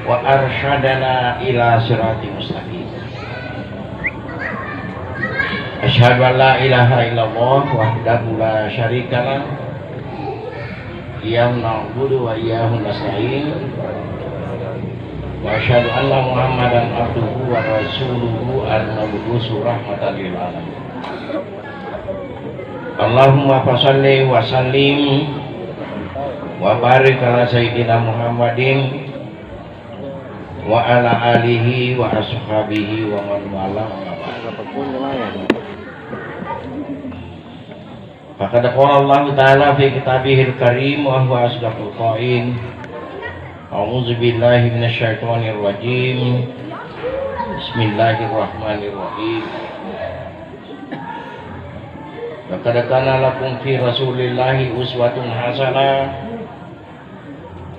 wa arsyadana ila sirati mustaqim. Asyhadu an la ilaha illallah wahdahu la syarikalah iyyahu na'budu wa iyyahu nasta'in wa asyhadu anna Muhammadan abduhu wa rasuluhu al-mab'uts rahmatan lil alamin. Allahumma shalli wa sallim wa barik ala sayyidina Muhammadin wa ala alihi wa ashabihi wa man wala. Faqad qala Allah ta'ala fi kitabihil karim wa huwa asdaqul qail. A'udzu billahi minasyaitonir rajim. Bismillahirrahmanirrahim. Laqad kana lakum fi Rasulillahi uswatun hasanah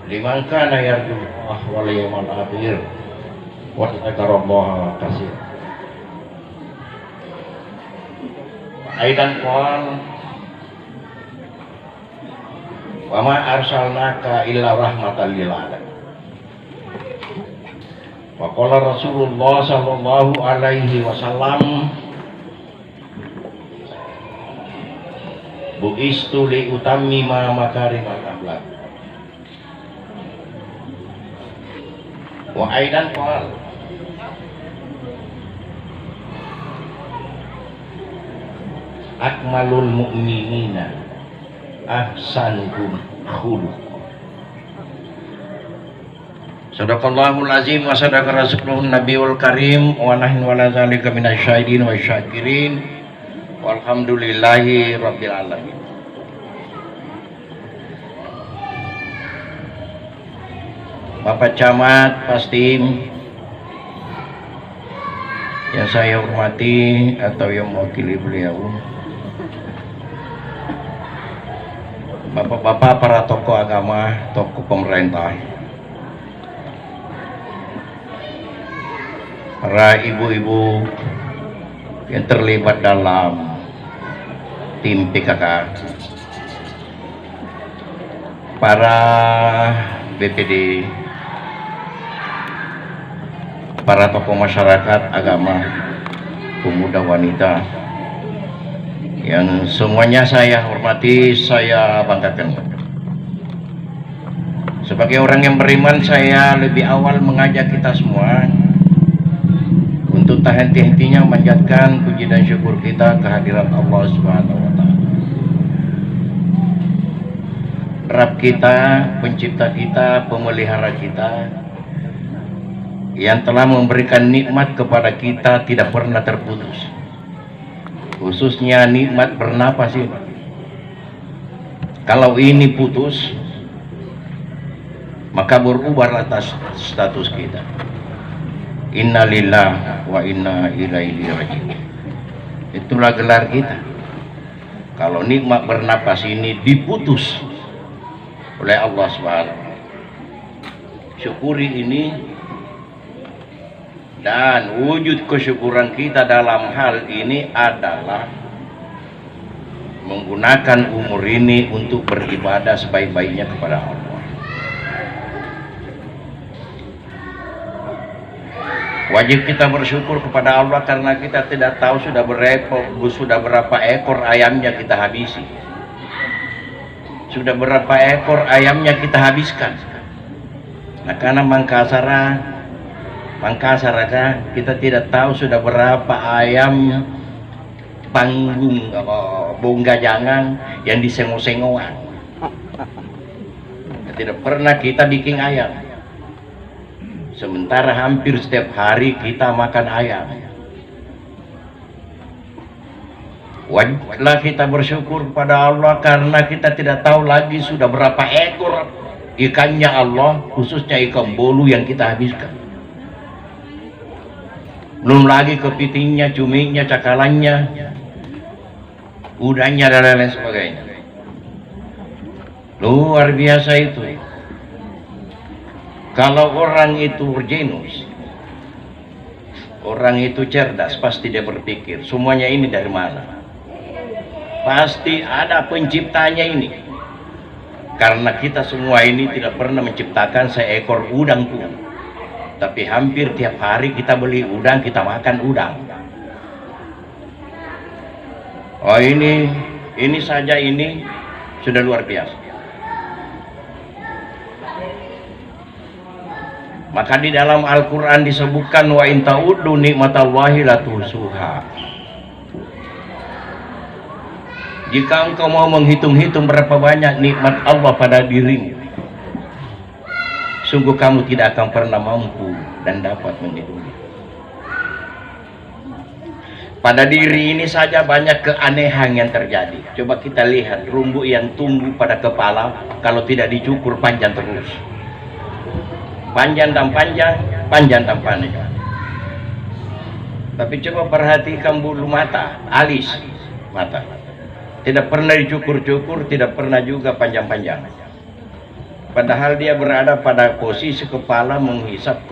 liman kana yarjullaha wal yawmal akhir wa dzakarallaha katsiran. Aidan qala wa ma arsalnaka illa rahmatan lil alamin. Wa qala Rasulullah sallallahu alaihi wasallam bu'istu li utammima makarimal akhlaq. Wa aidan qala akmalul mu'minina ahsanuhum khuluq. Sadaqallahul azim wa sadaqa rasulun nabiyul karim wa nahnu ala zalika minasyahidin wa syakirin walhamdulillahi rabbil alamin. Bapak Camat Pastim yang saya hormati atau yang mewakili beliau, bapak-bapak para tokoh agama, tokoh pemerintah, para ibu-ibu yang terlibat dalam tim PKK, para BPD, para tokoh masyarakat, agama, pemuda, wanita, yang semuanya saya hormati, saya banggakan. Sebagai orang yang beriman, saya lebih awal mengajak kita semua untuk tak henti-hentinya memanjatkan puji dan syukur kita kehadirat Allah Subhanahu wa Ta'ala, Rabb kita, pencipta kita, pemelihara kita, yang telah memberikan nikmat kepada kita tidak pernah terputus, khususnya nikmat bernapas ini. Kalau ini putus, maka berubahlah status kita. Inna lillahi wa inna ilaihi raji'un. Itulah gelar kita. Kalau nikmat bernapas ini diputus oleh Allah Subhanahu, syukuri ini. Dan wujud kesyukuran kita dalam hal ini adalah menggunakan umur ini untuk beribadah sebaik-baiknya kepada Allah. Wajib kita bersyukur kepada Allah karena kita tidak tahu sudah berapa ekor ayamnya kita habisi, sudah berapa ekor ayamnya kita habiskan. Nah, karena Mangkasar kita tidak tahu sudah berapa ayam panggung bongga jangan yang disengok-sengokan. Tidak pernah kita bikin ayam, sementara hampir setiap hari kita makan ayam. Wajiblah kita bersyukur kepada Allah karena kita tidak tahu lagi sudah berapa ekor ikannya Allah, khususnya ikan bolu yang kita habiskan. Belum lagi kepitingnya, cuminya, cakalannya, udangnya, dan lain sebagainya. Luar biasa itu. Kalau orang itu genus, orang itu cerdas, pasti dia berpikir semuanya ini dari mana. Pasti ada penciptanya ini. Karena kita semua ini tidak pernah menciptakan seekor udang pun. tapi hampir tiap hari kita beli udang, kita makan udang. Oh ini saja ini sudah luar biasa. Maka di dalam Al-Quran disebutkan wa in ta'uddu nikmatallahi la tuhsuha. Jika engkau mau menghitung-hitung berapa banyak nikmat Allah pada dirimu, sungguh kamu tidak akan pernah mampu dan dapat menghitungnya. Pada diri ini saja banyak keanehan yang terjadi. Coba kita lihat rumbu yang tumbuh pada kepala, kalau tidak dicukur panjang terus. Panjang dan panjang, panjang dan panjang. Tapi coba perhatikan bulu mata, alis mata. Tidak pernah dicukur-cukur, tidak pernah juga panjang-panjang. Padahal dia berada pada posisi kepala menghisap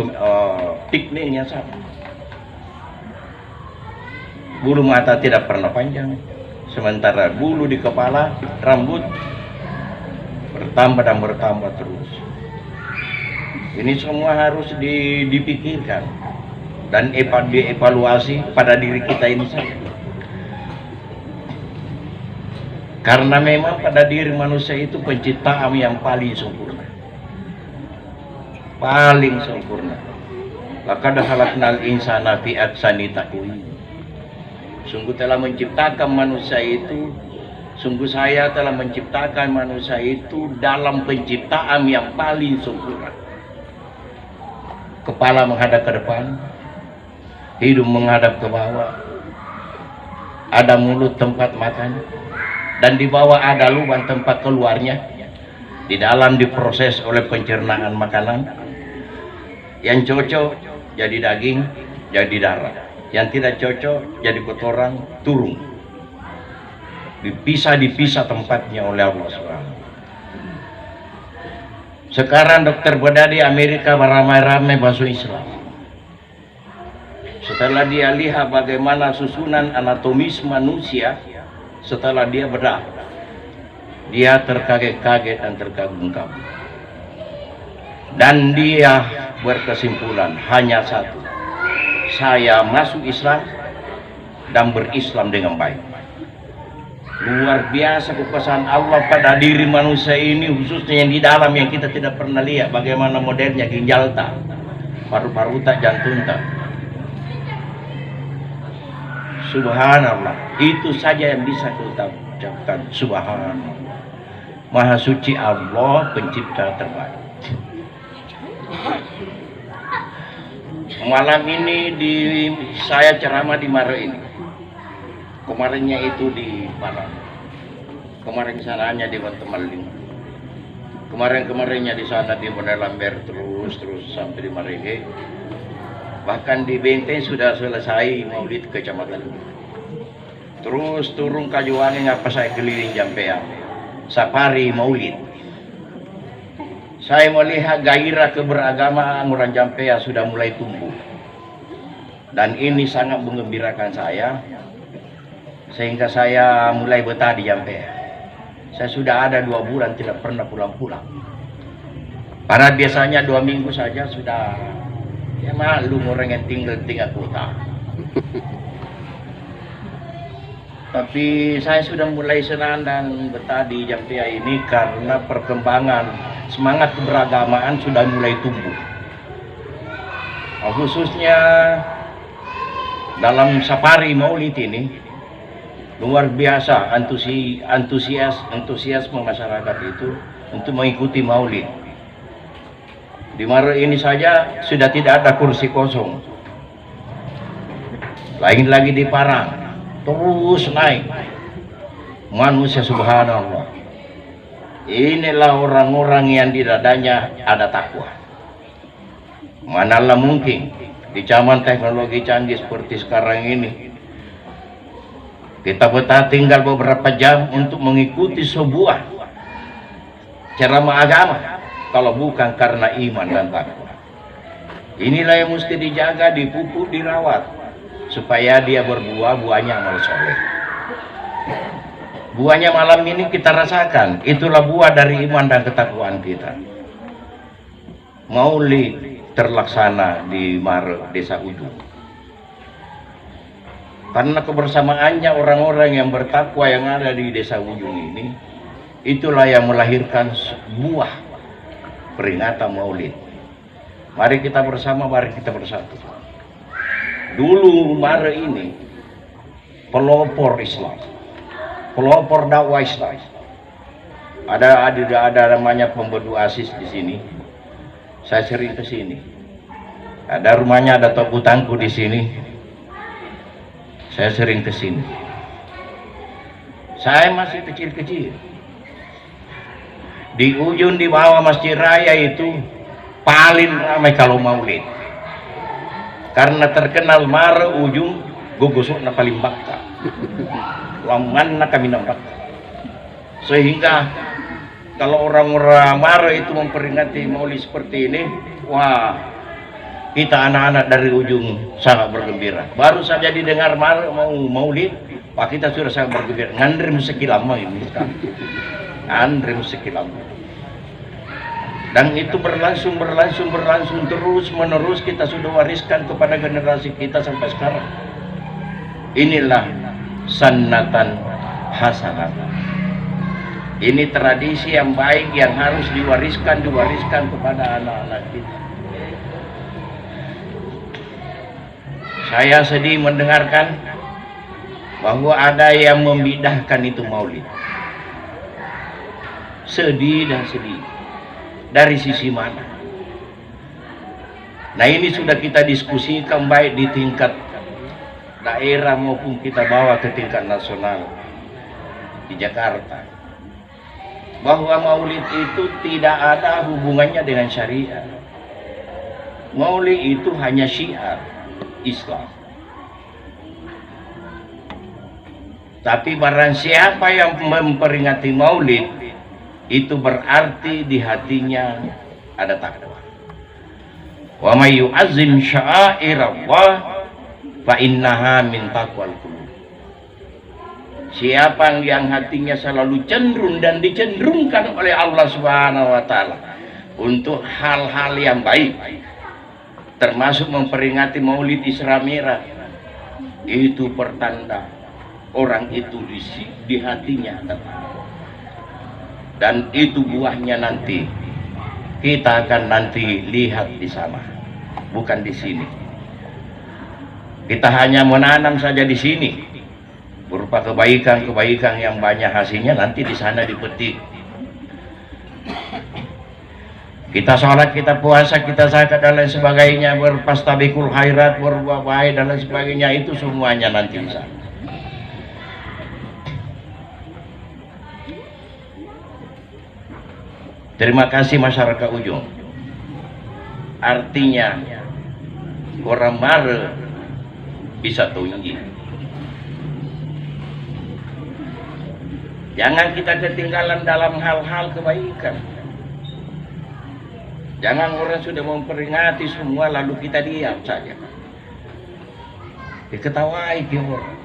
pikniknya sama. Bulu mata tidak pernah panjang, sementara bulu di kepala, rambut bertambah dan bertambah terus. Ini semua harus dipikirkan dan dievaluasi pada diri kita ini saja. Karena memang pada diri manusia itu penciptaan yang paling sempurna, paling sempurna. Laqad khalaqnal insana fi ahsani taqwim. Sungguh telah menciptakan manusia itu, sungguh saya telah menciptakan manusia itu dalam penciptaan yang paling sempurna. Kepala menghadap ke depan, hidung menghadap ke bawah, ada mulut tempat makan, dan di bawah ada lubang tempat keluarnya. Di dalam diproses oleh pencernaan makanan. Yang cocok jadi daging, jadi darah. Yang tidak cocok jadi kotoran, turun. Dipisah tempatnya oleh Allah SWT. Sekarang dokter bedah di Amerika beramai-ramai masuk Islam. Setelah dia lihat bagaimana susunan anatomis manusia, setelah dia bedah, dia terkaget-kaget dan terkagum-kagum. Dan dia berkesimpulan hanya satu: saya masuk Islam dan berislam dengan baik. Luar biasa kekuasaan Allah pada diri manusia ini, khususnya yang di dalam yang kita tidak pernah lihat. Bagaimana modelnya ginjal tak, paru-paru tak, jantung tak. Subhanallah, itu saja yang bisa kita ucapkan. Subhanallah, Maha suci Allah, pencipta terbaik. Malam ini saya ceramah di Mare ini. Kemarinnya itu di Malang. Kemarin sananya di Bantemalin. Kemarinnya di sana di Monelamber terus sampai di Marege. Bahkan di Benteng sudah selesai maulid kecamatan. Terus turun Kajuwangi ngapa saya keliling Jampean. Safari maulid. Saya melihat gairah keberagamaan orang Jampea sudah mulai tumbuh. Dan ini sangat menggembirakan saya. Sehingga saya mulai betah di Jampea. Saya sudah ada 2 bulan tidak pernah pulang-pulang. Karena biasanya 2 minggu saja sudah, ya maklum orang yang tinggal kota. Tapi saya sudah mulai senang dan betah di Jampea ini karena perkembangan semangat keberagamaan sudah mulai tumbuh. Khususnya dalam safari maulid ini luar biasa antusiasme masyarakat itu untuk mengikuti maulid. Di Mare ini saja sudah tidak ada kursi kosong. Lain lagi di Parang, terus naik manusia. Subhanallah, inilah orang-orang yang di dadanya ada takwa. Manalah mungkin di zaman teknologi canggih seperti sekarang ini kita betah tinggal beberapa jam untuk mengikuti sebuah ceramah agama kalau bukan karena iman dan takwa. Inilah yang mesti dijaga, dipupuk, dirawat supaya dia berbuah, buahnya amal soleh. Buahnya malam ini kita rasakan, itulah buah dari iman dan ketakwaan kita. Maulid terlaksana di Mare Desa Ujung. Karena kebersamaannya orang-orang yang bertakwa yang ada di Desa Ujung ini, itulah yang melahirkan sebuah peringatan Maulid. Mari kita bersama, mari kita bersatu. Dulu Mare ini pelopor Islam, pelopor dakwah Islam. Ada namanya Pembedu Asis di sini. Saya sering ke sini. Ada rumahnya, ada toputangku di sini. Saya sering ke sini. Saya masih kecil-kecil. Di ujung di bawah Masjid Raya itu paling ramai kalau Maulid. Karena terkenal Mare Ujung gugusuk na paling bakka. Laman na kami nampak. Sehingga kalau orang-orang Mare itu memperingati Maulid seperti ini, wah, kita anak-anak dari ujung sangat bergembira. Baru saja didengar mau Maulid, Pak, kita sudah sangat bergembira. Ngandri musiki lama ini, ngandri musiki lama. Dan itu berlangsung terus menerus, kita sudah wariskan kepada generasi kita sampai sekarang. Inilah sunnatan hasanah. Ini tradisi yang baik yang harus diwariskan kepada anak-anak kita. Saya sedih mendengarkan bahwa ada yang membidahkan itu Maulid. Sedih dan sedih. Dari sisi mana? Nah, ini sudah kita diskusikan baik di tingkat daerah maupun kita bawa ke tingkat nasional di Jakarta. Bahwa Maulid itu tidak ada hubungannya dengan syariat. Maulid itu hanya syiar Islam. Tapi barang siapa yang memperingati Maulid, itu berarti di hatinya ada takwa. Wa may yu'azzim sya'airallah fa innaha min taqwal qulub. Siapa yang hatinya selalu cenderung dan dicenderungkan oleh Allah Subhanahu wa taala untuk hal-hal yang baik, termasuk memperingati Maulid Isra Mi'raj, itu pertanda orang itu di hatinya ada takwa. Dan itu buahnya nanti kita akan nanti lihat di sana, bukan di sini. Kita hanya menanam saja di sini berupa kebaikan yang banyak, hasilnya nanti di sana dipetik. Kita sholat, kita puasa, kita zakat dan lain sebagainya, berpastabikul khairat, berbuat baik dan lain sebagainya, itu semuanya nanti di sana. Terima kasih masyarakat Ujung. Artinya orang Mare bisa tinggi. Jangan kita ketinggalan dalam hal-hal kebaikan. Jangan orang sudah memperingati semua lalu kita diam saja. Diketawai orang.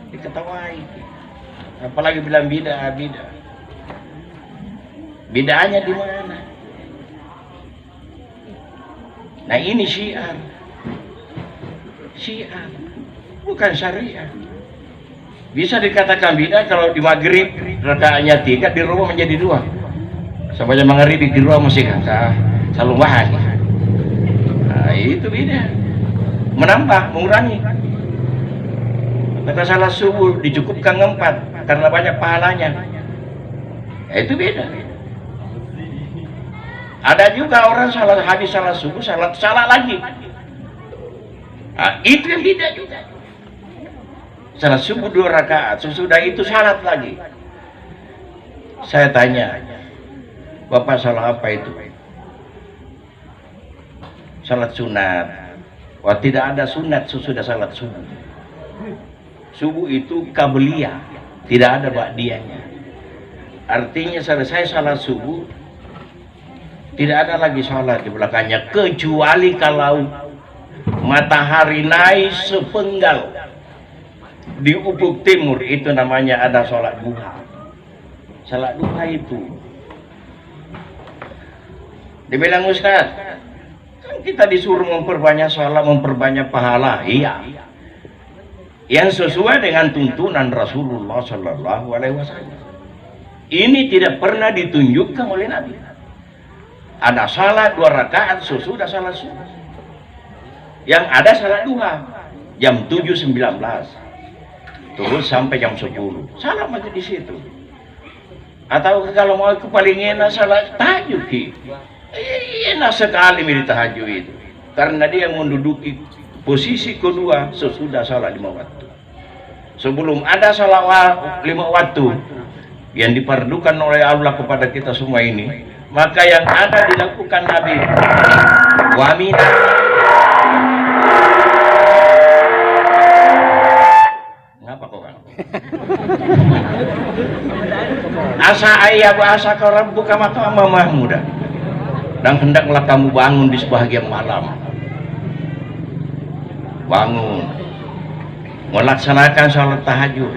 Diketawai. Apalagi bilang bid'ah. Bid'ahnya di mana? Nah, ini syiar. Syiar, bukan syariat. Bisa dikatakan bid'ah kalau di maghrib rakaatnya 3, di rumah menjadi 2. Sampai maghrib di rumah masih kata selalu bahan. Nah, itu bid'ah. Menambah, mengurangi. Maka salat subuh dicukupkan 4 karena banyak pahalanya. Itu beda. Ada juga orang habis salat subuh salat lagi. Nah, itu yang beda juga. Salat subuh 2 rakaat, sesudah itu salat lagi. Saya tanya, Bapak salat apa itu? Salat sunat. Wah, tidak ada sunat sesudah salat subuh. Subuh itu qabliyah, tidak ada ba'diyahnya. Artinya selesai salat subuh, tidak ada lagi sholat di belakangnya, kecuali kalau matahari naik sepenggal di ufuk timur, itu namanya ada sholat duha. Sholat duha itu Dia bilang, Ustaz, kan kita disuruh memperbanyak sholat, memperbanyak pahala. Iya, yang sesuai dengan tuntunan Rasulullah Sallallahu Alaihi Wasallam. Ini tidak pernah ditunjukkan oleh Nabi. Ada salat 2 rakaat sesudah salat subuh. Yang ada salat duha jam 7.19 terus sampai jam 10. Salam aja di situ. Atau kalau mau ke paling enak salat tahajud. Enak sekali milih tahajud itu. Karena dia menduduki posisi kedua sesudah salat 5 waktu. Sebelum ada salat 5 waktu yang diperlukan oleh Allah kepada kita semua ini, maka yang ada dilakukan Nabi. Wa minal ngapa kok kan? Asa ayah asa kau rabbuka maqama mahmuda. Dan hendaklah kamu bangun di sebahagian malam. Bangun melaksanakan salat tahajud.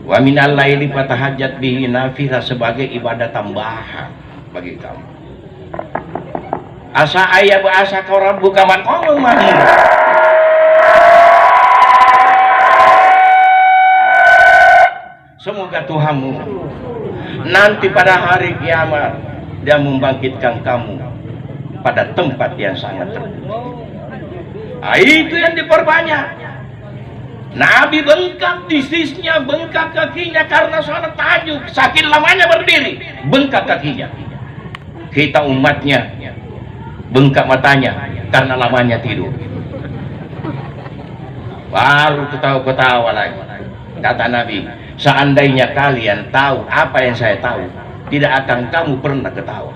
Wa minal laili fatahajjat bihi nafila sebagai ibadah tambahan bagi kamu. Asa ayah asa kau rabbuka maqama mahmuda. Semoga Tuhanmu nanti pada hari kiamat dia membangkitkan kamu pada tempat yang sangat terpuji. Itu yang diperbanyak. Nabi bengkak disisnya, bengkak kakinya karena sholat tahajud. Saking lamanya berdiri, bengkak kakinya. Kita umatnya bengkak matanya karena lamanya tidur. Baru ketawa-ketawa lagi. Kata Nabi, seandainya kalian tahu apa yang saya tahu, tidak akan kamu pernah ketawa.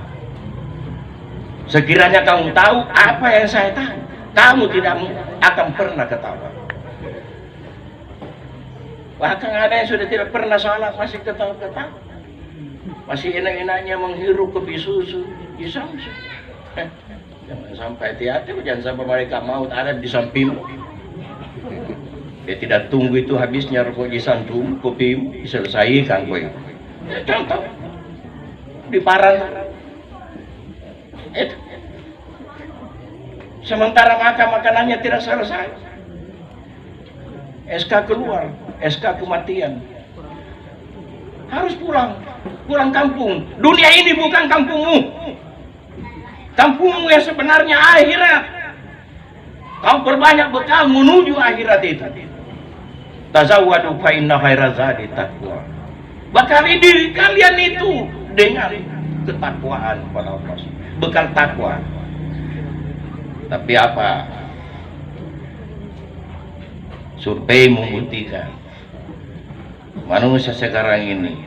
Sekiranya kamu tahu apa yang saya tahu, kamu tidak akan pernah ketawa. Bahkan ada yang sudah tidak pernah sholat masih ketawa-ketawa, masih enak-enaknya menghirup kopi susu di Samsu. Jangan sampai hati-hati, jangan sampai mereka maut ada di sampingmu. Dia tidak tunggu itu habisnya rokok di santum, kopi diselesaikan kowe. Contoh di paran itu. Sementara makanannya tidak selesai. SK keluar, SK kematian. Harus pulang kampung. Dunia ini bukan kampungmu. Kampungmu yang sebenarnya akhirat. Kau perbanyak bekal menuju akhirat itu. Tazawwadu fa inna khairaz zadi taqwa. Bekali diri kalian itu dengan ketakwaan kepada Allah. Bekal takwa. Tapi apa? Survei membuktikan manusia sekarang ini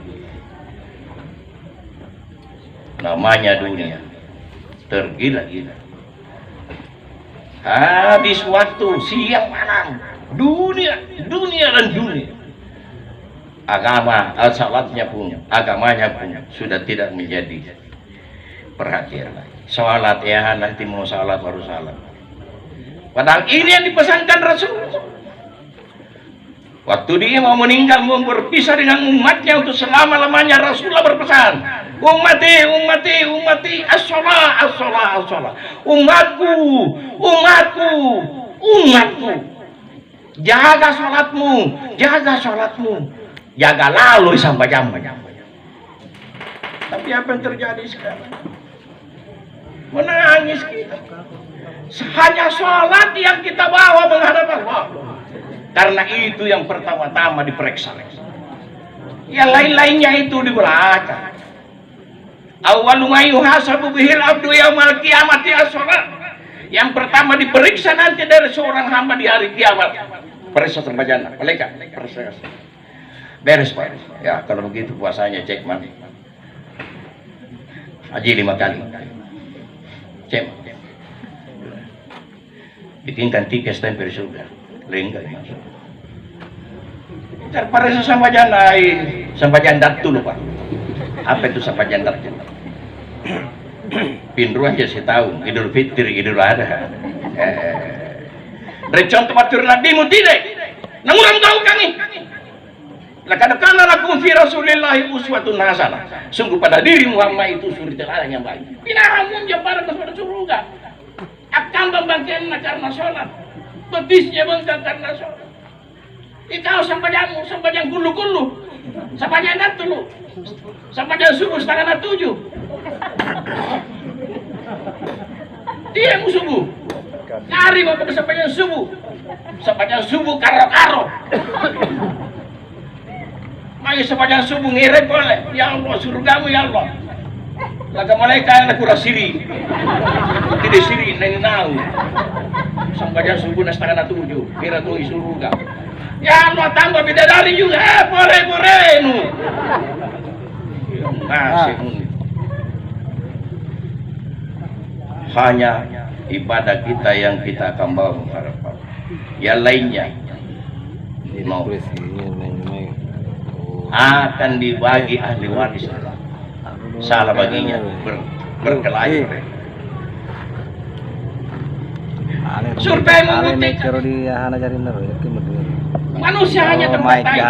namanya dunia tergila-gila. Habis waktu siang malam dunia dan dunia. Agama salatnya punya, agamanya punya sudah tidak menjadi perhatian lagi. Salat ya nanti mau salat baru salat. Padahal ini yang dipesankan Rasulullah. Waktu dia mau meninggal, mau berpisah dengan umatnya untuk selama-lamanya, Rasulullah berpesan, ummati, as-shalah, umatku, jaga sholatmu, jaga lalu sampai jam. Tapi apa yang terjadi sekarang? Menangis kita. Hanya sholat yang kita bawa menghadap Allah. Karena itu yang pertama-tama diperiksa. Yang lain-lainnya itu di belakang. Awwalu ma yuhasabu bihil abdu yaumal qiyamati as-shalat. Yang pertama diperiksa nanti dari seorang hamba di hari kiamat. Periksa terbajana, malaikat, periksa. Beres Pak. Ya kalau begitu puasanya cek man. Haji 5 kali. Cek. Bikinkan tiket stempel surga. Lengkap masuk. Terparisa sama jandat dulu Pak. Apa itu sama jandat? Pindru aja sih tahu. Idul Fitri, Idul Adha. Dari contoh matur Nabi mu tidak. Namun tahu kami. Laqad kana lakum fi Rasulillahi uswatun hasanah. Sungguh pada diri Muhammad itu suri teladan yang baik. Pinahamun yang para kepada surga. Akan membangkitkan karena sholat. Betisnya bengkak karena sholat. Ikau sampajang gulu-gulu. Sampajang natulu. Sampajang subuh setengah 7. Dia mu subuh. Kari mau pada sampajang subuh. Sampajang subuh karo-karo. Mari sepanjang subuh ngirim boleh. Ya Allah, surgamu ya Allah. Laga malaikat nak kurang siri. Tidak siri, neng nau. Sepanjang subuh na setengah 7. Kira tu surga. Ya Allah, tambah bidadari juga. Boleh nu. Masih hanya ibadah kita yang kita akan bawa mengharapan. Yang lainnya mau akan dibagi ahli waris, salah baginya berkelahi. Survei membuktikan manusia hanya tempat tai.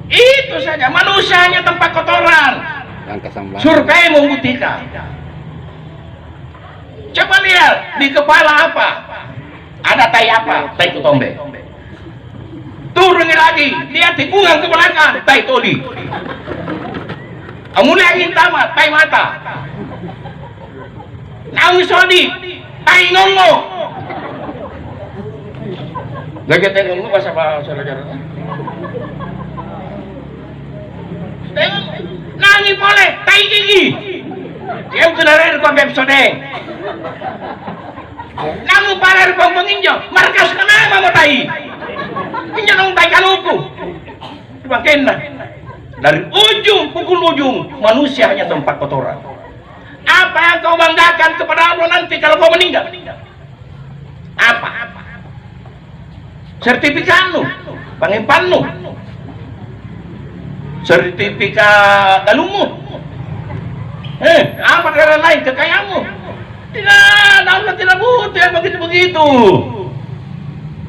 Itu saja, manusia hanya tempat kotoran. Survei membuktikan. Coba lihat di kepala apa? Ada tai apa? Tai ketombe. Turun lagi, dia tikungan ke belakang, tai toli. Mulai angin tamat, tai mata. Naung sodi, tai ngongo. Lagi tai ngongo bahasa saudara. Nangi boleh, tai gigi. Yang kenal ko beb sodeng. Namu parer ko menginjau, markas nama mau tai. Pinjang tai kaluku. Bagaimana? Dari ujung pukul ujung manusia hanya tempat kotoran. Apa yang kau banggakan kepada Allah nanti kalau kau meninggal? Apa? Sertifikatmu, pangimpanmu, sertifikat dalumu. Apa negara lain kekayaanmu? Tidak, Allah tidak butuh yang begitu-begitu.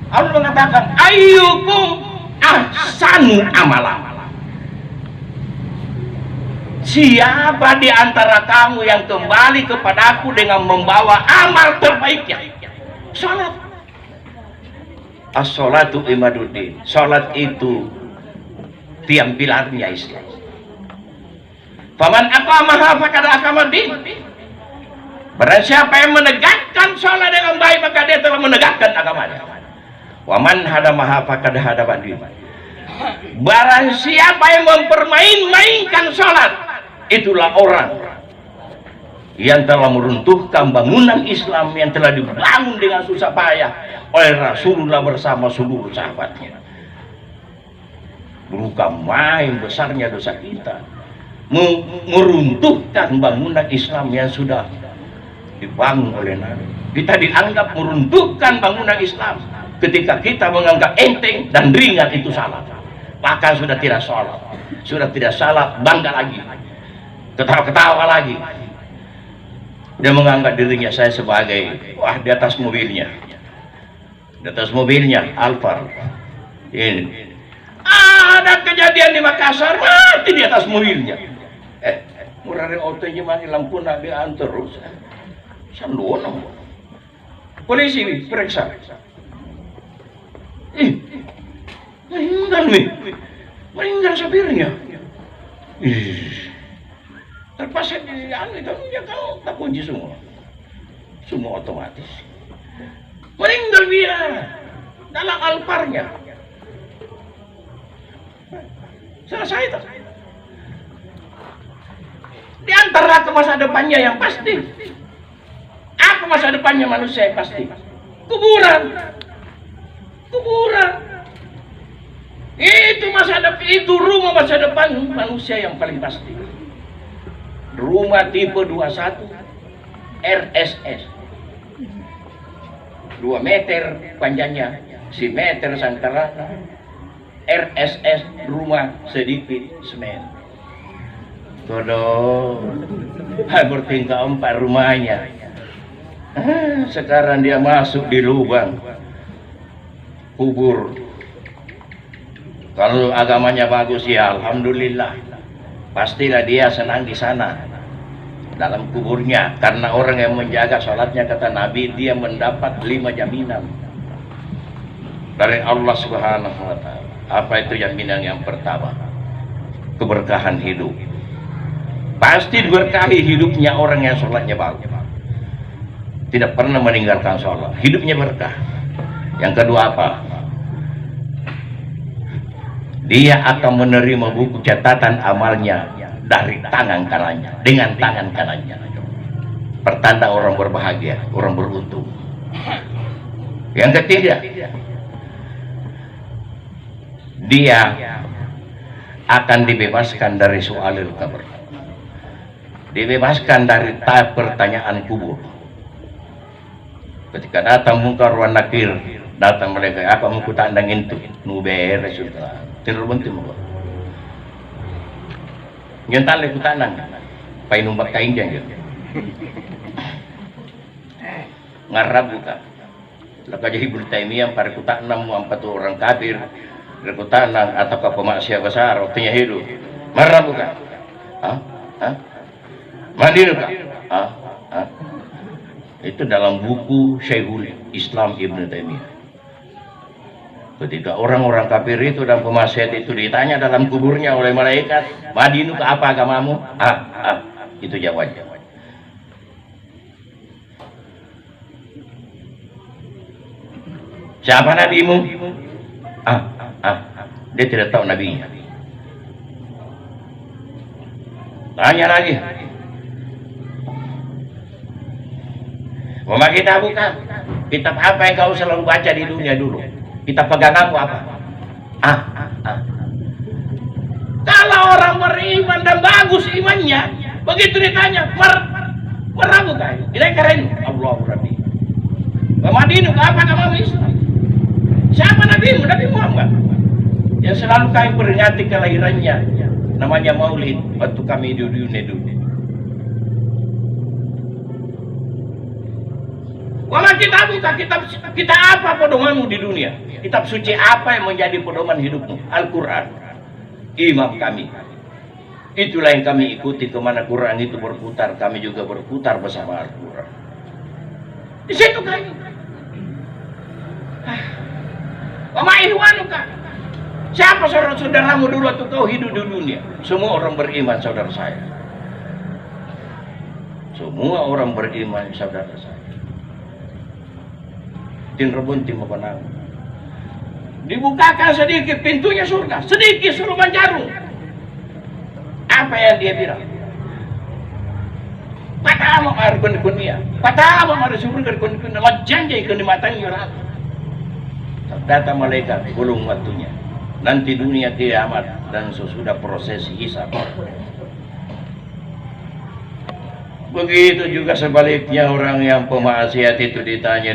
Allah mengatakan, ayyukum ahsanu amala. Siapa di antara kamu yang kembali kepadaku dengan membawa amal terbaiknya? Salat. As-salatu imaduddin. Salat itu tiang pilarnya Islam. Faman aqamaha faqad aqamaddin. Barang siapa yang menegakkan salat dengan baik maka dia telah menegakkan agamanya. Waman hadamaha faqad hadabaddin. Barang siapa yang mempermain-mainkan salat, itulah orang yang telah meruntuhkan bangunan Islam yang telah dibangun dengan susah payah oleh Rasulullah bersama seluruh sahabatnya. Bukan main besarnya dosa kita meruntuhkan bangunan Islam yang sudah dibangun oleh Nabi. Kita dianggap meruntuhkan bangunan Islam ketika kita menganggap enteng dan ringan itu salah. Bahkan sudah tidak sholat, sudah tidak salat, bangga lagi, ketawa-ketawa lagi. Dia menganggap dirinya saya sebagai wah di atas mobilnya, Alphard. Ini ada kejadian di Makassar, mati di atas mobilnya. Murah otonya mati lampu nak diantar terus. Sandono. Polisi periksa. Meninggal sopirnya. Terpaksa di itu dia kalau tak kunci semua otomatis. Meninggal dia dalam alparnya. Selesai itu. Di antara ke masa depannya yang pasti. Apa masa depannya manusia yang pasti? Kuburan. Itu masa depan, itu rumah masa depan manusia yang paling pasti. Rumah tipe 21 RSS 2 meter panjangnya, si meter santara. RSS rumah sedikit semen. Todo bertingkah 4 rumahnya. Sekarang dia masuk di lubang kubur. Kalau agamanya bagus ya alhamdulillah, pastilah dia senang di sana dalam kuburnya, karena orang yang menjaga sholatnya kata Nabi dia mendapat 5 jaminan dari Allah Subhanahu wa Ta'ala. Apa itu jaminan? Yang pertama, keberkahan hidup. Pasti diberkahi hidupnya orang yang sholatnya bagus, tidak pernah meninggalkan sholat, hidupnya berkah. Yang kedua apa? Dia akan menerima buku catatan amalnya dari tangan kanannya, dengan tangan kanannya. Pertanda orang berbahagia, orang beruntung. Yang ketiga, dia akan dibebaskan dari soalil kubur, dibebaskan dari pertanyaan kubur. Ketika datang Munkar wa Nakir, datang mereka, apa mau kutandang itu nuber sudah tidak bentuk mau nyental le kutandang pai numpak kain jangan ngarab buka laka jadi Taimiyah para kutanam empat orang kafir kutandang atau ke pemaksiat besar waktunya hidup marah buka mandir buka itu dalam buku Syekhul Islam Ibn Taimiyah. Ketika orang-orang kafir itu dan pemaksiat itu ditanya dalam kuburnya oleh malaikat, Madinu ke apa agamamu? Itu jawabannya. Siapa nabimu? Dia tidak tahu nabinya. Tanya lagi. Mama kita bukan kitab apa yang kau selalu baca di dunia dulu? Kitab peganganmu apa? Kalau orang beriman dan bagus imannya, begitu ditanya, meragu kan? Ini keren. Allahu Rabbi. Madinu apa kamu Islam? Siapa nabimu? Nabi Muhammad. Yang selalu kami peringati kelahirannya, namanya Maulid. Waktu kami di dunia dulu. Wala kita buka kita apa pedomanmu di dunia? Kitab suci apa yang menjadi pedoman hidupmu? Al-Quran. Imam kami. Itulah yang kami ikuti, kemana Quran itu berputar, kami juga berputar bersama Al-Quran. Di situ kami. Wama ihwanuka. Siapa saudara-saudaramu dulu waktu kau hidup di dunia? Semua orang beriman saudara saya. Semua orang beriman saudara saya. Tin rebun tim penang. Dibukakan sedikit pintunya surga, sedikit suluman jarum. Apa yang dia bilang? Patama margun dunia, patama mar surga kun janji kenikmatan yurat. Datang malaikat belum waktunya. Nanti dunia kiamat dan sesudah proses hisab. Begitu juga sebaliknya orang yang pemaksiat itu ditanya,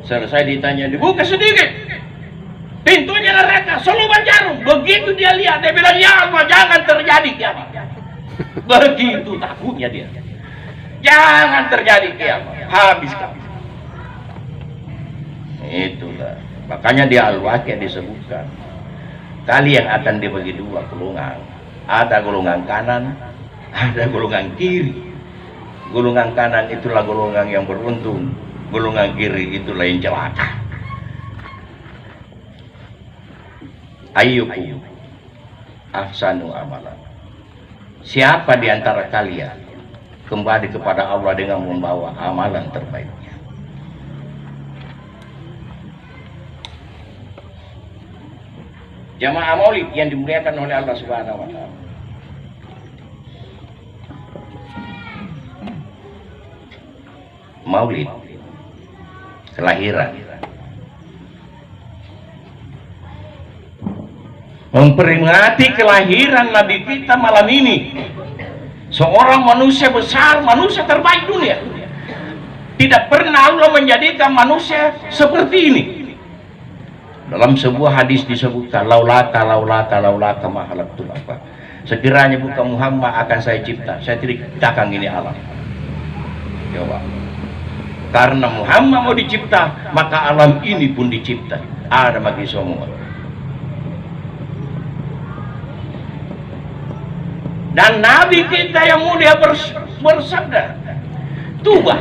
selesai ditanya, dibuka sedikit pintunya neraka, suluban jarum. Begitu dia lihat, dia bilang, ya Allah jangan terjadi kiamat. Begitu takutnya dia, jangan terjadi kiamat, habis kami. Itulah makanya di Al-Waqiah disebutkan kalian akan dibagi dua golongan, ada golongan kanan, ada golongan kiri. Golongan kanan itulah golongan yang beruntung, golongan kiri itulah yang celaka. Ayyukum ahsanu amalan. Siapa di antara kalian kembali kepada Allah dengan membawa amalan terbaiknya? Jamaah Maulid yang dimuliakan oleh Allah Subhanahu wa Ta'ala. Maulid kelahiran memperingati kelahiran Nabi kita malam ini, seorang manusia besar, manusia terbaik dunia. Tidak pernah Allah menjadikan manusia seperti ini. Dalam sebuah hadis disebutkan laulaka mahalaktul apa, sekiranya bukan Muhammad akan saya cipta, saya tidak ciptakan ini alam. Coba. Karena Muhammad mau dicipta, maka alam ini pun dicipta. Ada bagi semua. Dan Nabi kita yang mulia bersabda, "Tuba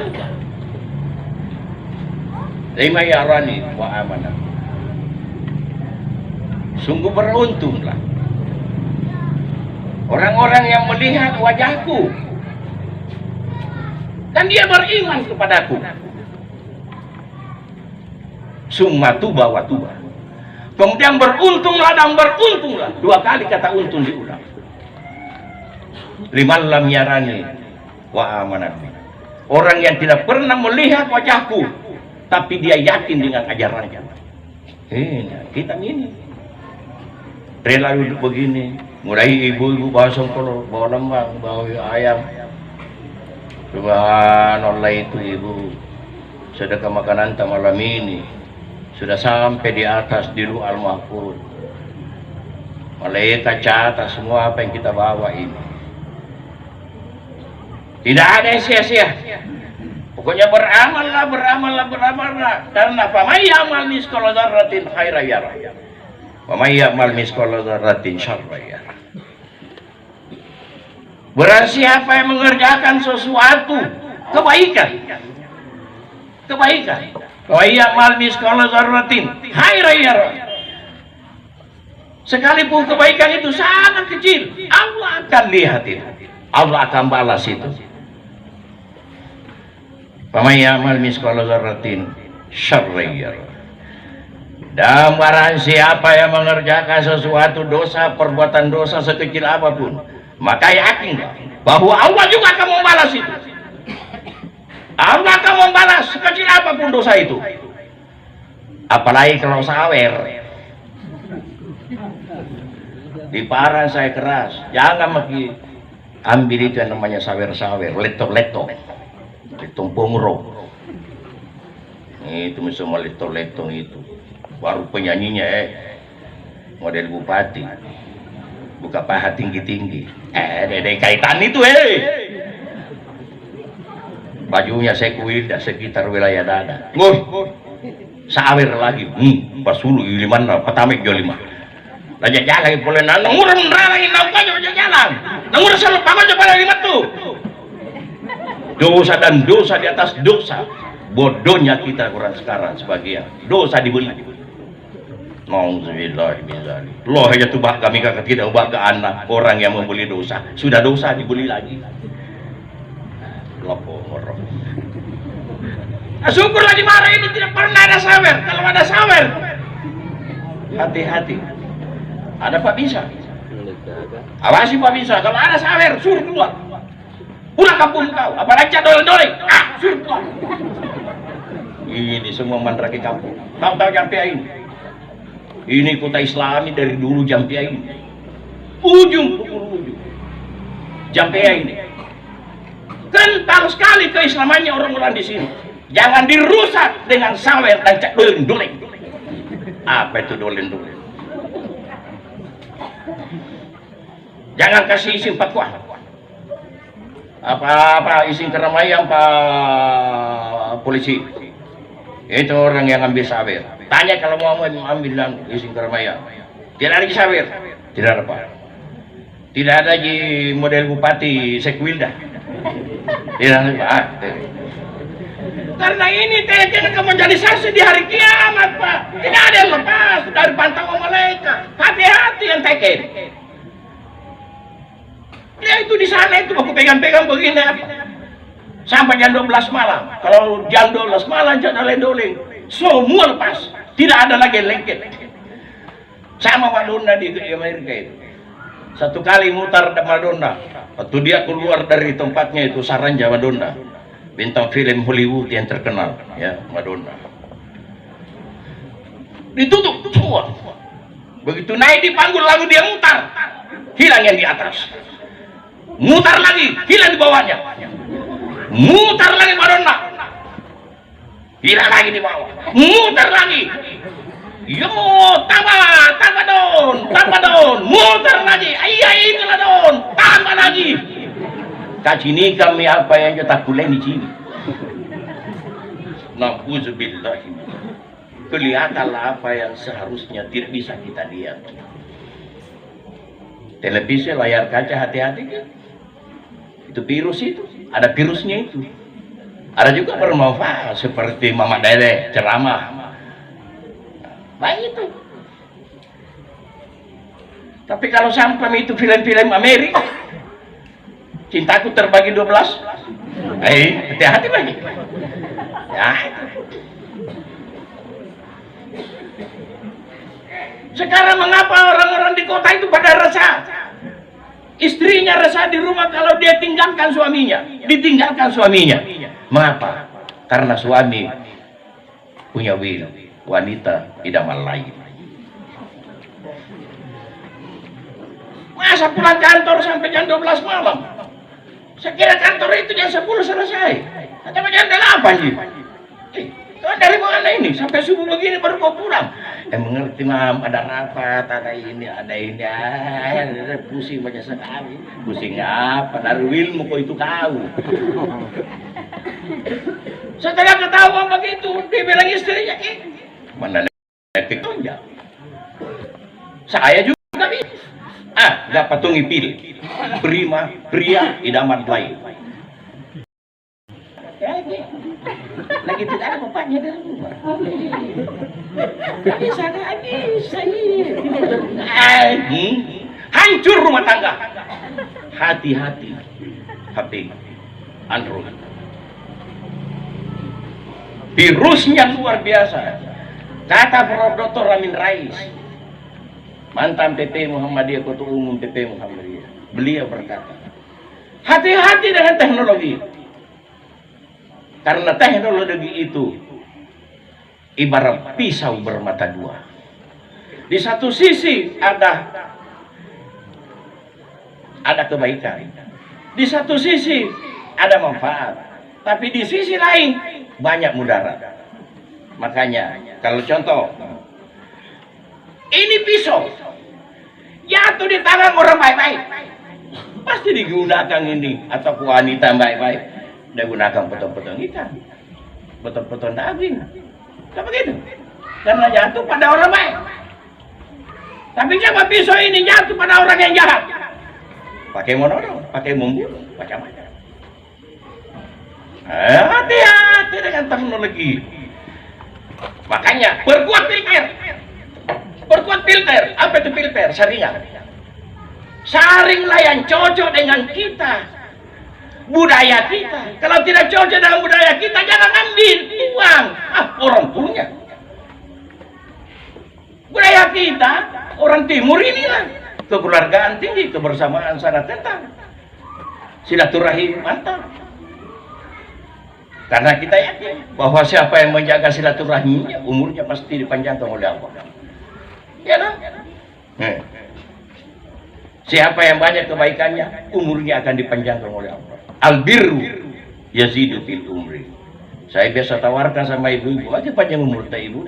lima yarani wa amana." Sungguh beruntunglah orang-orang yang melihat wajahku dan dia beriman kepadaku. Summa tuba wa tuba. Kemudian beruntunglah dan beruntunglah. 2 kali kata untung diulang. Liman lam yarani wa amanat. Orang yang tidak pernah melihat wajahku tapi dia yakin dengan ajarannya. Kita ini rela duduk begini, mulai ibu-ibu bawa songkolo, bawa lemang, bawa ayam. Subhanallah, itu ibu sedekah makanan malam ini sudah sampai di atas di Lauhul Mahfuz. Malaikat catat semua apa yang kita bawa ini. Tidak ada yang sia-sia. Pokoknya beramallah. Karena faman ya'mal mithqala dzarratin khairan yarah. Wa may ya'mal mithqala dzarratin syarran yarah. Barang siapa yang mengerjakan sesuatu kebaikan. Wa ya'mal mithqala dzarratin khairan yarah. Sekalipun kebaikan itu sangat kecil, Allah akan lihat itu. Allah akan balas itu. Faman ya'mal mithqala dzarratin syarran yarah. Dan barang siapa yang mengerjakan sesuatu dosa, perbuatan dosa sekecil apapun, maka yakin bahwa Allah juga akan membalas itu. Allah akan membalas sekecil apapun dosa itu. Apalagi kalau sawer. Di parang saya keras, jangan maki ambil itu yang namanya sawer-sawer, letok-letok, letong pungro. Itu semua letok-letong itu. Baru penyanyinya model bupati, buka paha tinggi-tinggi. Ada kaitan itu bajunya sekuilda sekitar wilayah dada. Sawer lagi, pasulu iliman patamik jolima. Raja jalan boleh nang murah lagi nang kau jalan. Nang murah selalu pakai coba lima tuh. Dosa dan dosa di atas dosa. Bodohnya kita orang sekarang sebagian. Dosa dibeli. Nauzubillah min dzalik. Loh aja tuh bah kami kakak tidak ubah ke anak orang yang membeli dosa. Sudah dosa dibeli lagi. Lopo ngorok. Syukurlah di mara ini tidak pernah ada sawer. Kalau ada sawer, hati-hati. Ada Pak Bisa. Awasi Pak Bisa. Kalau ada sawer, suruh keluar. Pulang kampung kau. Apalagi doleng-doleng. Suruh keluar. Ini semua mandrake kampung. Tahu-tahu Jampia ini. Ini kota Islami dari dulu Jampia ini. Ujung Jampia ini. Kental sekali keislamannya orang-orang di sini. Jangan dirusak dengan sawer dan cak doleng-doleng. Apa itu doleng-doleng? Jangan kasih isim fatwa. Apa isim keramaian Pak Polisi. Itu orang yang ambil sawer. Tanya kalau mau ambil isim keramaian. Tidak ada sawer. Tidak ada Pak. Tidak ada di model bupati Sekwilda. Tidak ada Pak. Karena ini akan menjadi saksi di hari kiamat Pak. Tidak ada yang lepas dari pantauan malaikat. Hati-hati yang teken. Ya itu di sana itu aku pegang-pegang begini apa? Sampai jam 12 malam. Kalau jam 12 malam jangan doleng-doleng. Semua lepas. Tidak ada lagi lengket. Sama Madonna di Amerika itu. Satu kali mutar Madonna. Waktu dia keluar dari tempatnya itu Saranja Madonna. Bintang film Hollywood yang terkenal, ya Madonna. Ditutup semua. Begitu naik di panggung lalu dia mutar. Hilang yang di atas. Mutar lagi, hilang di bawahnya. Mutar lagi Madonna. Hilang lagi di bawah. Mutar lagi. Yo, tambah don. Mutar lagi. Iya itulah don. Tambah lagi. Kacini kami apa yang kita kulai di sini. Nauzubillah. Kelihatanlah apa yang seharusnya tidak bisa kita lihat. televisi, layar kaca, hati-hati kan. Itu virus itu, ada virusnya itu. Ada juga bermanfaat seperti Mama Dede ceramah. Baik itu. Tapi kalau sampai itu film-film Amerika, cintaku terbagi 12. Hati-hati lagi. Ya. Sekarang mengapa orang-orang di kota itu pada resah? Istrinya resah di rumah kalau dia tinggalkan suaminya, ditinggalkan suaminya. Mengapa? Karena suami punya will, wanita idaman lain. Masa pulang kantor sampai jam 12 malam? Saya kira kantor itu jam 10 selesai. Atau jam 8 sih? Dari mana ini? Sampai subuh begini baru kau pulang. Mengerti mam, ada rapat, ada ini, pusing banyak sekali. Pusing apa? Dari ilmu kau itu tahu. Setelah ketahuan begitu, dia bilang istrinya, mana netik tonjak? Saya juga bisa. Gak patungi pil. Pria idaman lain. Lagi tidak ada bapaknya dari rumah. Gak bisa. Hancur rumah tangga. Hati-hati. HP Android. Virusnya luar biasa. Kata Prof. Dr. Amin Rais, mantan PP Muhammadiyah, Ketua Umum PP Muhammadiyah, beliau berkata, hati-hati dengan teknologi. Karena teknologi itu ibarat pisau bermata dua. Di satu sisi ada kebaikan, di satu sisi ada manfaat, tapi di sisi lain banyak mudarat. Makanya kalau contoh, ini pisau jatuh di tangan orang baik-baik, pasti digunakan ini atau wanita baik-baik. Dia gunakan potong-potong ikan, potong-potong daging. Tak begitu? Karena jatuh pada orang baik. Tapi coba pisau ini jatuh pada orang yang jahat, pakai menolong, pakai membunuh, macam-macam. Hati-hati dengan teknologi. Makanya perkuat filter. Perkuat filter. Apa itu filter? Saringan. Saringlah yang cocok dengan kita, budaya kita. Kalau tidak cocok dengan budaya kita, jangan ambil, buang. Orang punya budaya kita, orang timur inilah kekeluargaan tinggi, kebersamaan sangat kental, silaturahim mantap. Karena kita yakin bahwa siapa yang menjaga silaturahminya, umurnya pasti dipanjangkan oleh Allah. Ya kan? Siapa yang banyak kebaikannya, umurnya akan dipanjangkan oleh Allah. Albirru yazidu fil umri. Saya biasa tawarkan sama ibu-ibu, aja panjang umur tak ibu.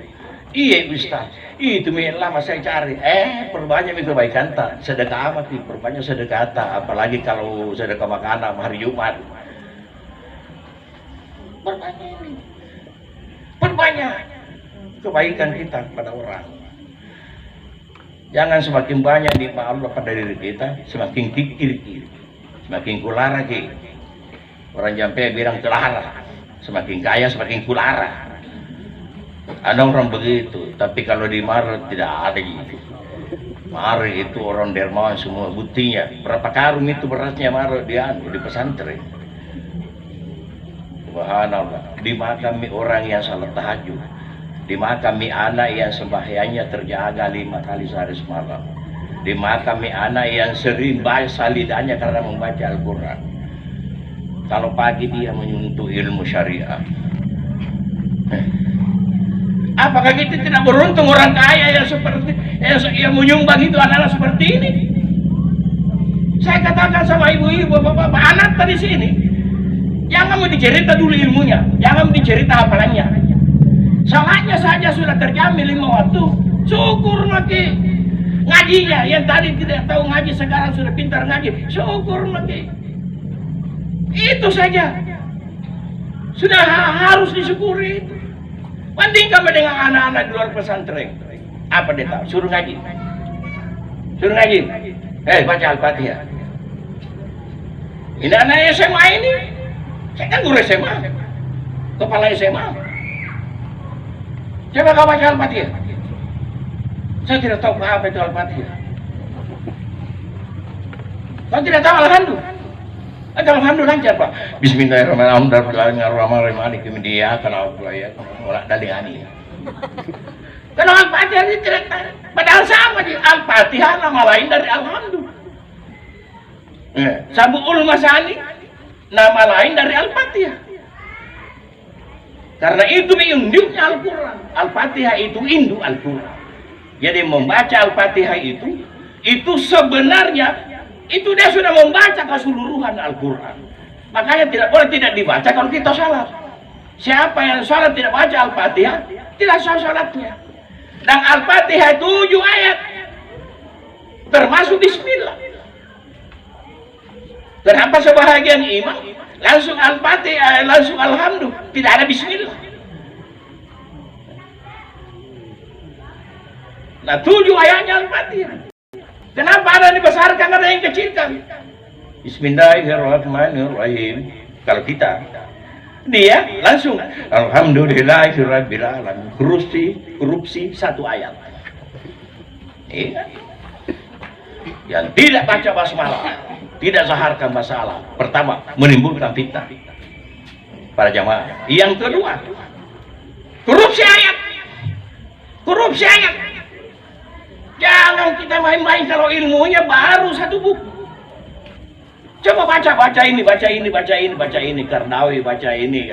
Iya Ustaz, itu lama saya cari. Perbanyak kebaikan tak, sedekah amat, perbanyak sedekah tak. Apalagi kalau sedekah makanan hari Jumat. Perbanyak kebaikan kita pada orang. Jangan semakin banyak nikmat Allah pada diri kita, semakin kikir, semakin kulara ki. Orang Jampe bilang telara, semakin kaya semakin kulara. Ada orang begitu, tapi kalau di Maret tidak ada gitu. Maret itu orang dermawan semua, buktinya berapa karung itu berasnya Maret di pesantren. Subhanallah, di makam orang yang salat tahajud, di makam anak yang sembahyangnya terjaga 5 kali sehari semalam, di makam anak yang sering baca lidahnya karena membaca Al-Quran. Kalau pagi dia menyentuh ilmu syariah. Apakah kita tidak beruntung orang kaya yang seperti yang menyumbang itu anak-anak seperti ini? Saya katakan sama ibu-ibu, bapak-bapak, anak tadi sini, jangan mau dicerita dulu ilmunya, jangan dicerita hafalannya. Salatnya saja sudah terjamin 5 waktu, syukur lagi. Ngajinya, yang tadi tidak tahu ngaji sekarang sudah pintar ngaji, syukur lagi. Itu saja sudah harus disyukuri. Bandingkan dengan anak-anak di luar pesantren, apa dia tahu? Suruh ngaji, Baca Al-Fatihah. Ini anak SMA ini, saya kan guru SMA, kepala SMA. Coba kau baca Al-Fatihah. Saya tidak tahu apa itu Al-Fatihah. Kau tidak tahu Alhamdulillah. Alhamdulillah lancar Pak. Bismillahirrahmanirrahim. Kalau Al-Fatihah ini tidak, padahal sama di Al-Fatihah nama lain dari Alhamdulillah. Sabu'ul Masani nama lain dari Al-Fatihah. Karena itu induknya Al-Quran. Al-Fatihah itu induk Al-Quran. Jadi membaca Al-Fatihah itu sebenarnya itu dia sudah membaca keseluruhan Al-Quran. Makanya tidak boleh tidak dibaca kalau kita salat. Siapa yang salat tidak baca Al-Fatihah, tidak sah salatnya. Dan Al-Fatihah 7 ayat, termasuk Bismillah. Kenapa sebahagian imam langsung Al-Fatihah, langsung Alhamdulillah, tidak ada Bismillah? Nah 7 ayatnya Al-Fatihah. Kenapa ada yang dibesarkan, ada yang kecilkan? Bismillahirrahmanirrahim. Kalau kita, dia langsung Alhamdulillahirabbil alamin. Korupsi 1 ayat. Yang tidak baca basmalah, tidak zaharkan masalah. Pertama, menimbulkan fitnah para jamaah. Yang kedua, korupsi ayat. Korupsi ayat. Jangan kita main-main kalau ilmunya baru 1 buku. Coba baca ini, baca ini, Karnawi baca ini,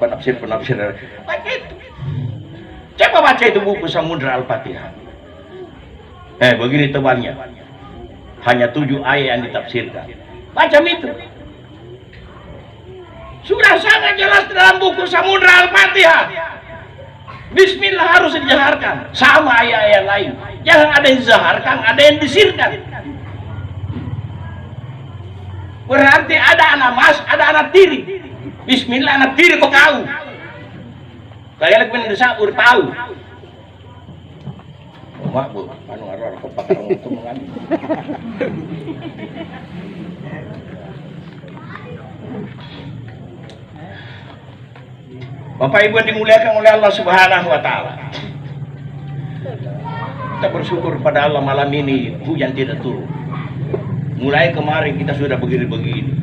penafsir. Baca itu. Coba baca itu buku Samudra Al-Fatihah. Begini tebalnya. Hanya 7 ayat yang ditafsirkan. Baca itu. Sudah sangat jelas dalam buku Samudra Al-Fatihah. Bismillah harus dijaharkan sama ayat-ayat lain. Jangan ada yang dizaharkan, ada yang disirkan. Berarti ada anak mas, ada anak tiri. Bismillah anak tiri kok kau. Kalian lagi mendesak tahu. Mak bu, anu arah kok pakai itu mengani. Bapak Ibu yang dimuliakan oleh Allah Subhanahu wa taala. Kita bersyukur pada Allah malam ini hujan tidak turun. Mulai kemarin kita sudah begini-begini.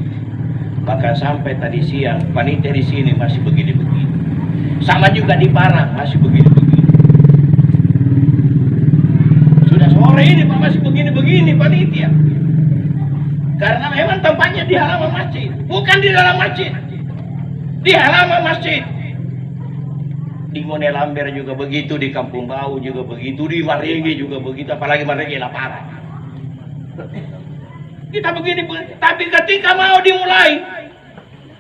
Bahkan sampai tadi siang panitia di sini masih begini-begini. Sama juga di Parang masih begini-begini. Sudah sore ini Pak masih begini-begini panitia. Karena memang tempatnya di halaman masjid, bukan di dalam masjid. Di halaman masjid. Di Ngone Lamber juga begitu, di Kampung Bau juga begitu, di Marenge juga begitu, apalagi Marenge Lapara. Kita begini, tapi ketika mau dimulai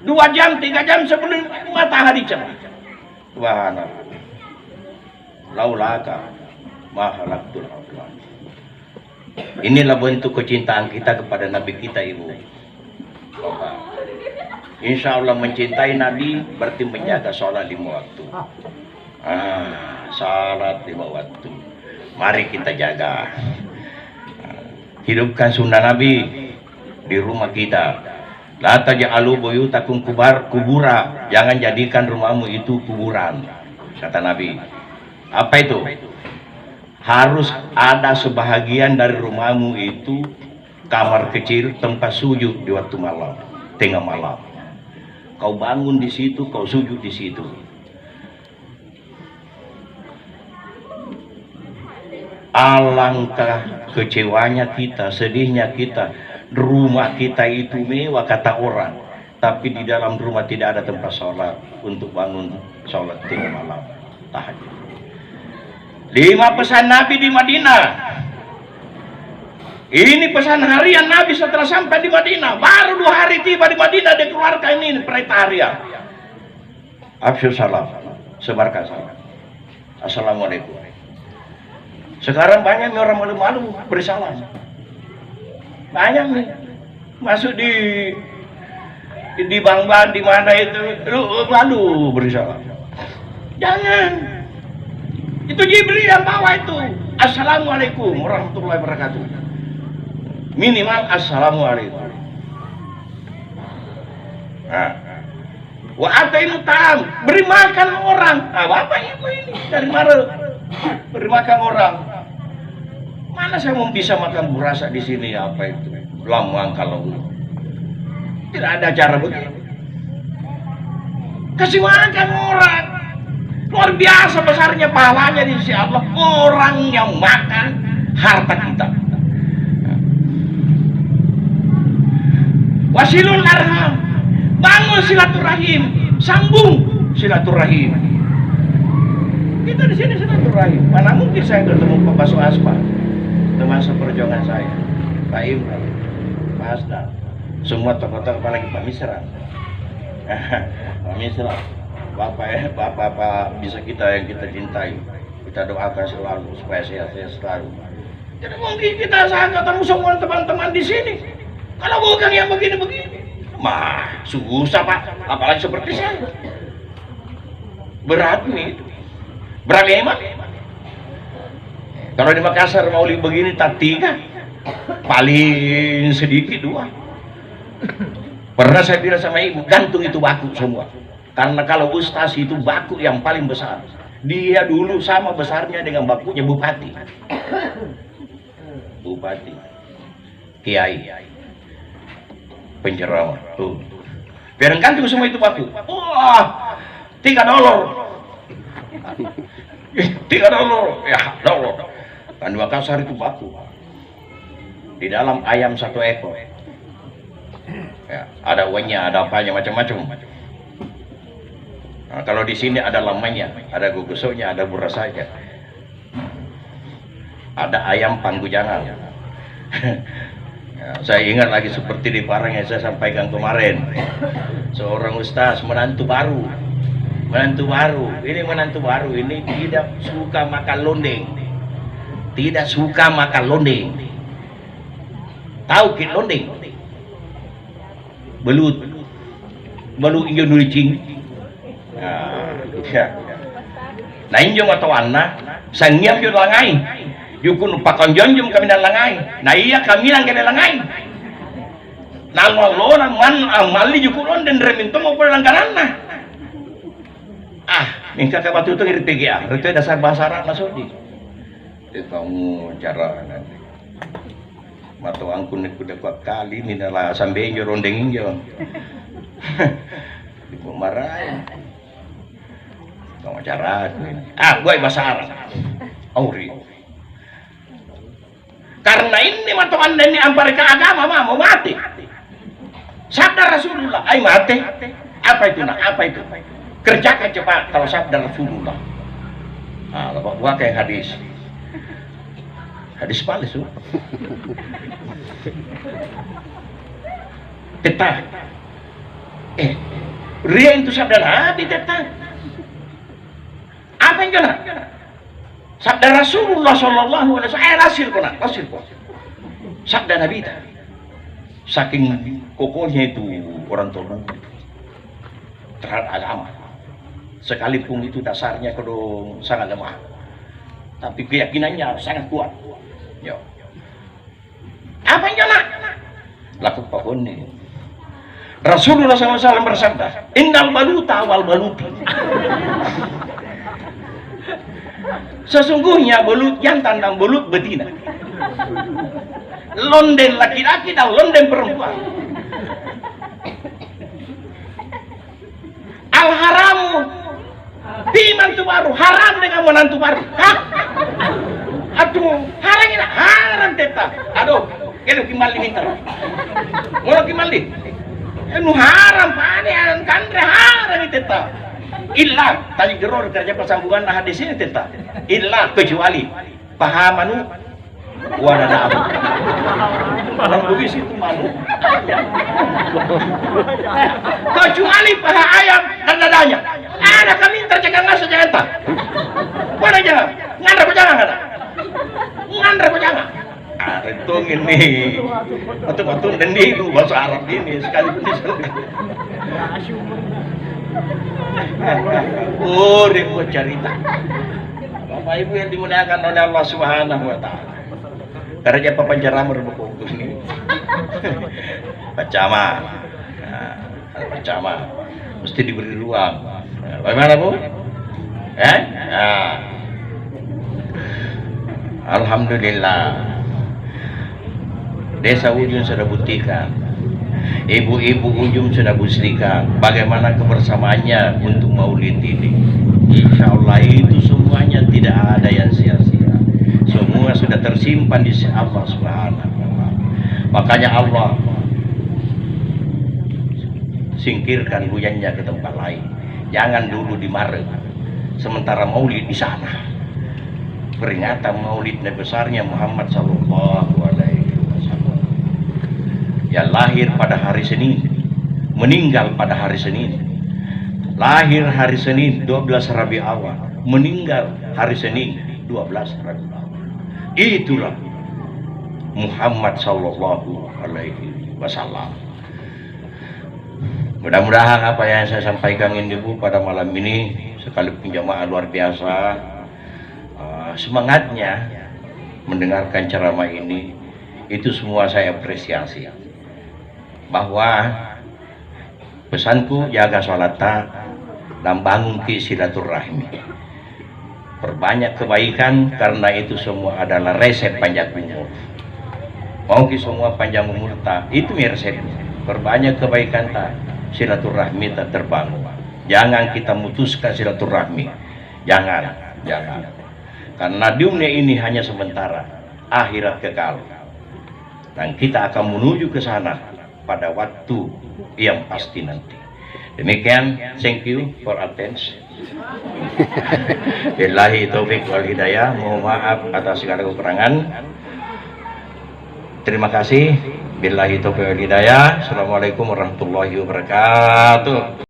2 jam, 3 jam sebelum matahari cerah. Subhanallah. Laulaka ma khalaqtul arda. Inilah bentuk kecintaan kita kepada Nabi kita, Ibu. Bapak. Insya Allah mencintai Nabi berarti menjaga sholat 5 waktu. Sholat 5 waktu. Mari kita jaga. Hidupkan sunnah Nabi di rumah kita. La taj'alu buyutakum kubura. Jangan jadikan rumahmu itu kuburan. Kata Nabi. Apa itu? Harus ada sebahagian dari rumahmu itu kamar kecil tempat sujud di waktu malam, tengah malam. Kau bangun di situ, kau sujud di situ. Alangkah kecewanya kita, sedihnya kita. Rumah kita itu mewah kata orang, tapi di dalam rumah tidak ada tempat sholat untuk bangun sholat tengah malam, tahajud. 5 pesan Nabi di Madinah. Ini pesan harian Nabi setelah sampai di Madinah. Baru 2 hari tiba di Madinah dia keluarkan ini perintah harian. Afsyus salam, sebarkan salam. Assalamualaikum. Sekarang banyak orang malu-malu bersalam. Banyak nih masuk di bank-bank di mana itu lu malu bersalam. Jangan. Itu Jibril yang bawa itu. Assalamualaikum warahmatullahi wabarakatuh. Minimal assalamualaikum. Nah, wa ataimu ta'am, beri makan orang. Ah, bapak ibu ini dari mana? Beri makan orang. Mana saya mau bisa makan burasa di sini, apa itu? Lamang kalau tidak ada cara begitu. Kasih makan orang. Luar biasa besarnya pahalanya di sisi Allah. Orang yang makan harta kita. Wasilul arham, bangun silaturahim, sambung silaturahim. Kita di sini silaturahim. Mana mungkin saya bertemu Pak Baso Aspa, teman seperjuangan saya, Pak Imran, Pak Asdar, semua tokoh-tokoh, apalagi Pak Misra. Pak Misra, Bapak bisa kita yang kita cintai, kita doakan selalu supaya sehat-sehat selalu. Jadi mungkin kita saat ketemu semua teman-teman di sini. Kalau bukan yang begini-begini, mah susah Pak, apalagi seperti saya. Berat nih, berat hemat. Kalau di Makassar mau begini tak 3, paling sedikit 2. Pernah saya bilang sama ibu, gantung itu baku semua. Karena kalau ustaz itu baku yang paling besar. Dia dulu sama besarnya dengan bakunya bupati. Bupati, kiai, penceramah. Tuh. Biar gantung semua itu baku. Wah, $3. $3. Ya, $. Kan di Makassar itu baku. Di dalam ayam 1 ekor. Ya, ada uangnya, ada apanya, macam-macam. Nah, kalau di sini ada lamanya, ada gugusonya, ada burasanya, ada ayam panggujangan. Ya, saya ingat lagi seperti di Parang yang saya sampaikan kemarin, seorang ustaz menantu baru, ini menantu baru ini tidak suka makan londeng, tahu kit londeng? Belut injo nulicing. Nah injo atau anak sangyam jo langai yukun pakon jonjum kami dan langai. Nah iya kami lang kene langai nalolona man amali yukun den reminto mau pulang kanana. Mingka ka batu itu ngiri PGA itu dasar bahasa Arab masudi itu kamu cara nanti mato angkun kuda kuat kali ini adalah sambil injo rondeng injo ibu marah kamu cara gue bahasa Arab auri karena ini mato anda ini ampar ke agama mau mati sabda Rasulullah ay mati apa itu kerjakan cepat kalau sabda Rasulullah. Bapak gua kayak hadis palsu. Tetap. Ria itu sabda Nabi tetap. Apa yang kena? Sabda Rasulullah Sallallahu Alaihi Wasallam. Rasil kok. Sabda Nabi itu. Saking kokohnya itu orang tua terhadap agama. Sekalipun itu dasarnya kedong sangat lemah. Tapi keyakinannya sangat kuat. Yo. Apa yang kena? Laku pohon ini. Rasulullah SAW bersabda, Innal baluta wal baluti. Sesungguhnya belut jantan dan belut betina. Londen laki-laki dan londen perempuan. Al haramu di mantu baru, haram dengan menantu baru. Hah? Aduh, haram tetap. Aduh, kena kimal di minta. Mau kimal di? Nu haram panen kandre haram tetap. Illa tadi geror kerja persambungan hadis ini tetap. Illa kecuali pahamanu wadana abu. Orang bugis itu malu. Kecuali paha ayam dan dadanya. Ada kami terjaga nggak saja entah. Mana jangan? Ngandra kok jangan ada? Ngandra kok jangan? Rentung ini. Betul-betul dan di bahasa Arab ini sekalipun di sana. Oh, dia buat cerita. Bapak Ibu yang dimuliakan oleh Allah Subhanahu wa taala. Karena dia penceramah berbuku ini. Pacama. Nah, pacama mesti diberi ruang. Nah, bagaimana, Bu? Nah. Alhamdulillah. Desa Ujung sudah buktikan, ibu-ibu Ujung sudah buktikan bagaimana kebersamaannya untuk maulid ini. Insya Allah itu semuanya tidak ada yang sia-sia. Semua sudah tersimpan di sisi Allah Subhanahu wa taala. Makanya Allah singkirkan hujannya ke tempat lain. Jangan dulu di Maret. Sementara maulid di sana. Peringatan maulidnya besarnya Muhammad sallallahu alaihi wasallam. Yang lahir pada hari Senin, meninggal pada hari Senin. Lahir hari Senin 12 Rabiul Awal, meninggal hari Senin 12 Rabiul Awal. Itulah Muhammad sallallahu alaihi wasallam. Mudah-mudahan apa yang saya sampaikan ini, Bu, pada malam ini, sekalipun jamaah luar biasa, semangatnya mendengarkan ceramah ini, itu semua saya apresiasi. Bahwa pesanku, jaga sholat dan bangun ke silaturahmi, perbanyak kebaikan, karena itu semua adalah resep panjang umur. Mau ki semua panjang umur itu resepnya. Perbanyak kebaikan silaturahmi terbangun. Jangan kita mutuskan silaturahmi, jangan. Karena dunia ini hanya sementara, akhirat kekal. Dan kita akan menuju ke sana pada waktu yang pasti nanti. Demikian, thank you for attention. Billahi taufik wal hidayah. Mohon maaf atas segala kekurangan. Terima kasih. Billahi taufik wal hidayah. Assalamualaikum warahmatullahi wabarakatuh.